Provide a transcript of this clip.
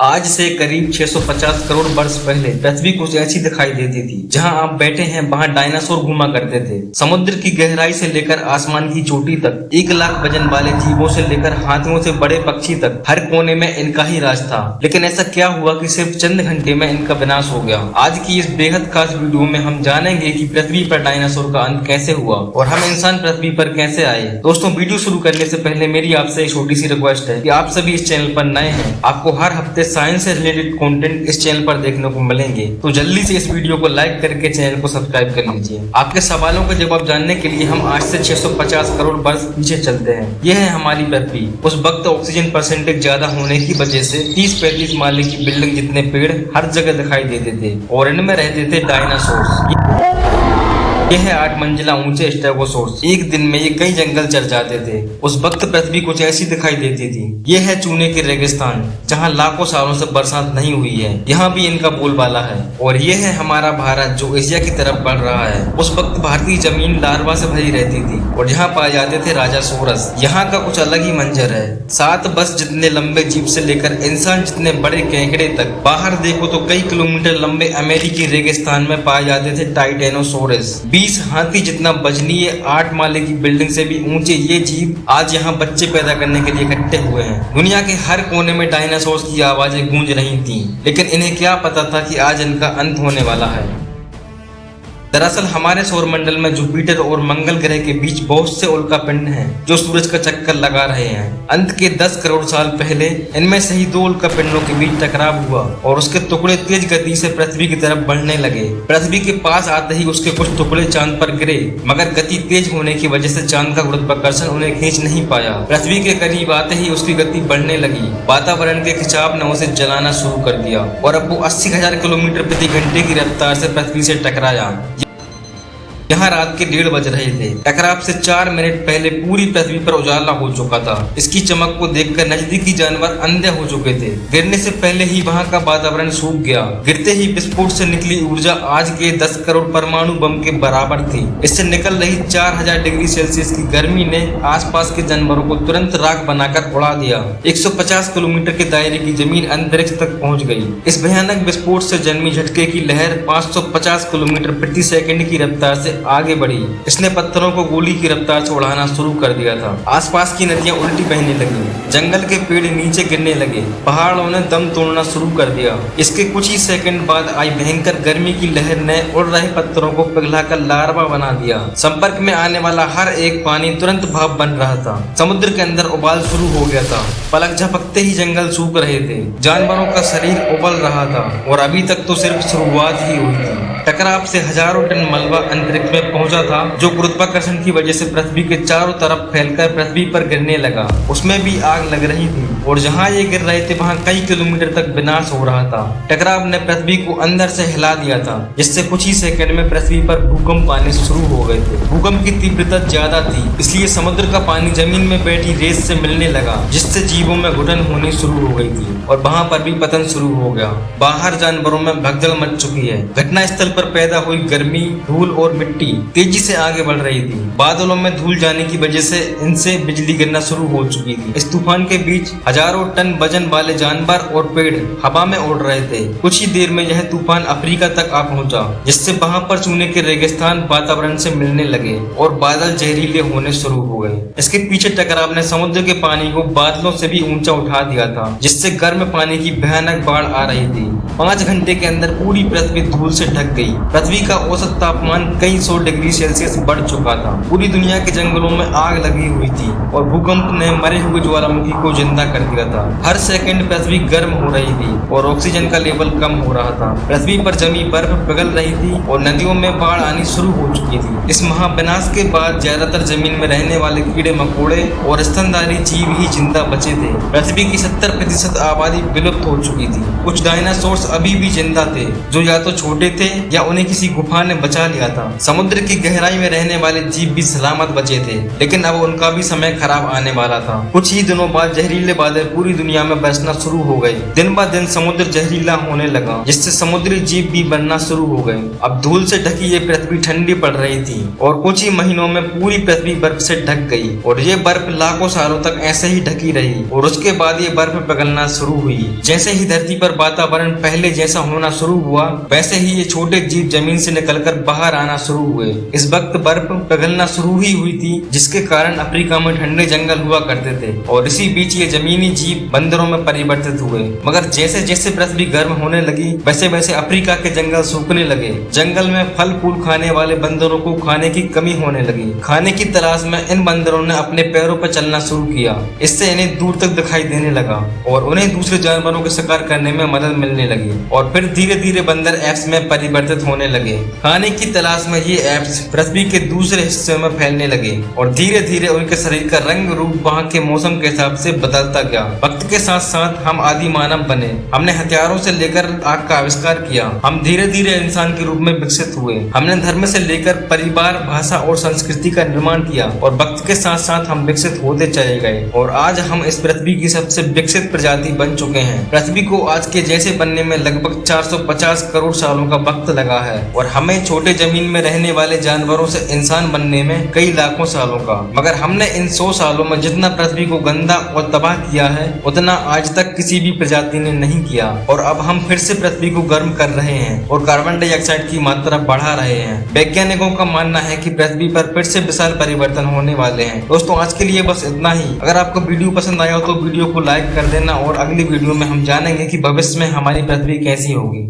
आज से करीब 650 करोड़ वर्ष पहले पृथ्वी कुछ ऐसी दिखाई देती थी। जहां आप बैठे हैं वहां डायनासोर घुमा करते थे। समुद्र की गहराई से लेकर आसमान की चोटी तक 1 लाख वजन वाले जीवों से लेकर हाथियों से बड़े पक्षी तक हर कोने में इनका ही राज था। लेकिन ऐसा क्या हुआ कि सिर्फ चंद घंटे में इनका विनाश हो गया। आज की इस बेहद खास वीडियो में हम जानेंगे कि पृथ्वी पर डायनासोर का अंत कैसे हुआ और हम इंसान पृथ्वी पर कैसे आए। दोस्तों, वीडियो शुरू करने से पहले मेरी आपसे एक छोटी सी रिक्वेस्ट है कि आप सभी इस चैनल पर नए हैं। आपको हर हफ्ते साइंस से रिलेटेड कंटेंट इस चैनल पर देखने को मिलेंगे, तो जल्दी से इस वीडियो को लाइक करके चैनल को सब्सक्राइब कर लीजिए। आपके सवालों का जवाब जानने के लिए हम आज से 650 करोड़ वर्ष पीछे चलते हैं। यह है हमारी पृथ्वी। उस वक्त ऑक्सीजन परसेंटेज ज्यादा होने की वजह से 30-35 माले की बिल्डिंग जितने पेड़ हर जगह दिखाई देते थे और इनमें रहते थे डायनासोर। यह है 8 मंजिला ऊंचे स्टेगोसोर्स। एक दिन में ये कई जंगल चढ़ जाते थे। उस वक्त पृथ्वी कुछ ऐसी दिखाई देती थी। यह है चूने के रेगिस्तान, जहां लाखों सालों से बरसात नहीं हुई है। यहाँ भी इनका बोलबाला है। और यह है हमारा भारत, जो एशिया की तरफ बढ़ रहा है। उस वक्त भारतीय जमीन लार्वा से भरी रहती थी और यहाँ पाए जाते थे राजासोरस। यहाँ का कुछ अलग ही मंजर है। 7 बस जितने लंबे जीप से लेकर इंसान जितने बड़े केकड़े तक। बाहर देखो तो कई किलोमीटर लंबे अमेरिकी रेगिस्तान में पाए जाते थे टाइटेनोसोरस। 20 हाथी जितना वजनीय 8 माले की बिल्डिंग से भी ऊंचे ये जीव आज यहाँ बच्चे पैदा करने के लिए इकट्ठे हुए हैं। दुनिया के हर कोने में डायनासोर्स की आवाजें गूंज रही थीं, लेकिन इन्हें क्या पता था कि आज इनका अंत होने वाला है। दरअसल हमारे सौरमंडल में जुपिटर और मंगल ग्रह के बीच बहुत से उल्कापिंड हैं, जो सूरज का चक्कर लगा रहे हैं। अंत के 10 करोड़ साल पहले इनमें से ही 2 उल्कापिंडों के बीच टकराव हुआ और उसके टुकड़े तेज गति से पृथ्वी की तरफ बढ़ने लगे। पृथ्वी के पास आते ही उसके कुछ टुकड़े चांद पर गिरे, मगर गति तेज होने की वजह से चांद का गुरुत्वाकर्षण उन्हें खींच नहीं पाया। पृथ्वी के करीब आते ही उसकी गति बढ़ने लगी। वातावरण के खिंचाव ने उसे जलाना शुरू कर दिया और अब वो 80,000 किलोमीटर प्रति घंटे की रफ्तार से पृथ्वी से टकराया। यहाँ रात के 1:30 बज रहे थे। टकराव से 4 मिनट पहले पूरी पृथ्वी पर उजाला हो चुका था। इसकी चमक को देखकर नजदीकी जानवर अंधे हो चुके थे। गिरने से पहले ही वहाँ का वातावरण सूख गया। गिरते ही विस्फोट से निकली ऊर्जा आज के 10 करोड़ परमाणु बम के बराबर थी। इससे निकल रही 4000 डिग्री सेल्सियस की गर्मी ने आसपास के जानवरों को तुरंत राख बनाकर उड़ा दिया। 150 किलोमीटर के दायरे की जमीन अंतरिक्ष तक पहुँच गई। इस भयानक विस्फोट से जन्मी झटके की लहर 550 किलोमीटर प्रति सेकंड की रफ्तार से आगे बढ़ी। इसने पत्थरों को गोली की रफ्तार से उड़ाना शुरू कर दिया था। आसपास की नदियां उल्टी बहने लगी। जंगल के पेड़ नीचे गिरने लगे। पहाड़ों ने दम तोड़ना शुरू कर दिया। इसके कुछ ही सेकंड बाद आई भयंकर गर्मी की लहर ने उड़ रहे पत्थरों को पिघलाकर लार्वा बना दिया। संपर्क में आने वाला हर एक पानी तुरंत भाप बन रहा था। समुद्र के अंदर उबाल शुरू हो गया था। पलक झपकते ही जंगल सूख रहे थे। जानवरों का शरीर उबल रहा था और अभी तक तो सिर्फ शुरुआत ही हुई थी। टकराव से हजारों टन मलबा अंतरिक्ष में पहुंचा था, जो गुरुत्वाकर्षण की वजह से पृथ्वी के चारों तरफ फैलकर पृथ्वी पर गिरने लगा। उसमें भी आग लग रही थी और जहां ये गिर रहे थे वहां कई किलोमीटर तक विनाश हो रहा था। टकराव ने पृथ्वी को अंदर से हिला दिया था, जिससे कुछ ही सेकंड में पृथ्वी पर भूकंप आने शुरू हो गए थे। भूकंप की तीव्रता ज्यादा थी, इसलिए समुद्र का पानी जमीन में बैठी रेत से मिलने लगा, जिससे जीवों में घुटन होनी शुरू हो गई थी और वहां पर भी पतन शुरू हो गया। बाहर जानवरों में भगदड़ मच चुकी है। घटना स्थल पर पैदा हुई गर्मी, धूल और मिट्टी तेजी से आगे बढ़ रही थी। बादलों में धूल जाने की वजह से इनसे बिजली गिरना शुरू हो चुकी थी। इस तूफान के बीच हजारों टन वजन वाले जानवर और पेड़ हवा में उड़ रहे थे। कुछ ही देर में यह तूफान अफ्रीका तक आ पहुंचा, जिससे वहां पर चूने के रेगिस्तान वातावरण से मिलने लगे और बादल जहरीले होने शुरू हो गए। इसके पीछे टकराव ने समुद्र के पानी को बादलों से भी ऊंचा उठा दिया था, जिससे गर्म पानी की भयानक बाढ़ आ रही थी। 5 घंटे के अंदर पूरी पृथ्वी धूल से ढक गई। पृथ्वी का औसत तापमान कई 100 डिग्री सेल्सियस बढ़ चुका था। पूरी दुनिया के जंगलों में आग लगी हुई थी और भूकंप ने मरे हुए ज्वालामुखी को जिंदा कर दिया था। हर सेकंड पृथ्वी गर्म हो रही थी और ऑक्सीजन का लेवल कम हो रहा था। पृथ्वी पर जमी बर्फ पिघल रही थी और नदियों में बाढ़ आनी शुरू हो चुकी थी। इस महाविनाश के बाद ज्यादातर जमीन में रहने वाले कीड़े मकोड़े और स्तनधारी जीव ही जिंदा बचे थे। पृथ्वी की 70% आबादी विलुप्त हो चुकी थी। कुछ डायनासोर्स अभी भी जिंदा थे, जो या तो छोटे थे या उन्हें किसी गुफा ने बचा लिया था। समुद्र की गहराई में रहने वाले जीव भी सलामत बचे थे, लेकिन अब उनका भी समय खराब आने वाला था। कुछ ही दिनों बाद जहरीले बादल पूरी दुनिया में बरसना शुरू हो गए। दिन ब दिन समुद्र जहरीला होने लगा, जिससे समुद्री जीव भी बनना शुरू हो गए। अब धूल से ढकी ये पृथ्वी ठंडी पड़ रही थी और कुछ ही महीनों में पूरी पृथ्वी बर्फ से ढक गई और ये बर्फ लाखों सालों तक ऐसे ही ढकी रही और उसके बाद ये बर्फ पिघलना शुरू हुई। जैसे ही धरती पर वातावरण पहले जैसा होना शुरू हुआ, वैसे ही ये छोटे जीव जमीन से निकलकर बाहर आना शुरू हुए। इस वक्त बर्फ पिघलना शुरू ही हुई थी, जिसके कारण अफ्रीका में ठंडे जंगल हुआ करते थे और इसी बीच ये जमीनी जीव बंदरों में परिवर्तित हुए। मगर जैसे जैसे पृथ्वी गर्म होने लगी, वैसे वैसे अफ्रीका के जंगल सूखने लगे। जंगल में फल फूल खाने वाले बंदरों को खाने की कमी होने लगी। खाने की तलाश में इन बंदरों ने अपने पैरों पर चलना शुरू किया। इससे इन्हें दूर तक दिखाई देने लगा और उन्हें दूसरे जानवरों के शिकार करने में मदद मिलने लगी और फिर धीरे धीरे बंदर एप्स में परिवर्तित होने लगे। खाने की तलाश में ये एप्स पृथ्वी के दूसरे हिस्से में फैलने लगे और धीरे धीरे उनके शरीर का रंग रूप वहाँ के मौसम के हिसाब से बदलता गया। वक्त के साथ साथ हम आदि मानव बने। हमने हथियारों से लेकर आग का आविष्कार किया। हम धीरे धीरे इंसान के रूप में विकसित हुए। हमने धर्म से लेकर परिवार, भाषा और संस्कृति का निर्माण किया और वक्त के साथ साथ हम विकसित होते चले गए और आज हम इस पृथ्वी की सबसे विकसित प्रजाति बन चुके हैं। पृथ्वी को आज के जैसे बनने में लगभग 450 करोड़ सालों का वक्त लगा है और हमें छोटे जमीन में रहने वाले जानवरों से इंसान बनने में कई लाखों सालों का। मगर हमने इन 100 सालों में जितना पृथ्वी को गंदा और तबाह किया है, उतना आज तक किसी भी प्रजाति ने नहीं किया और अब हम फिर से पृथ्वी को गर्म कर रहे हैं और कार्बन डाइऑक्साइड की मात्रा बढ़ा रहे हैं। वैज्ञानिकों का मानना है कि पृथ्वी पर फिर से विशाल परिवर्तन होने वाले हैं। दोस्तों, आज के लिए बस इतना ही। अगर आपको वीडियो पसंद आया हो तो वीडियो को लाइक कर देना और अगली वीडियो में हम जानेंगे कि भविष्य में हमारी पृथ्वी कैसी होगी।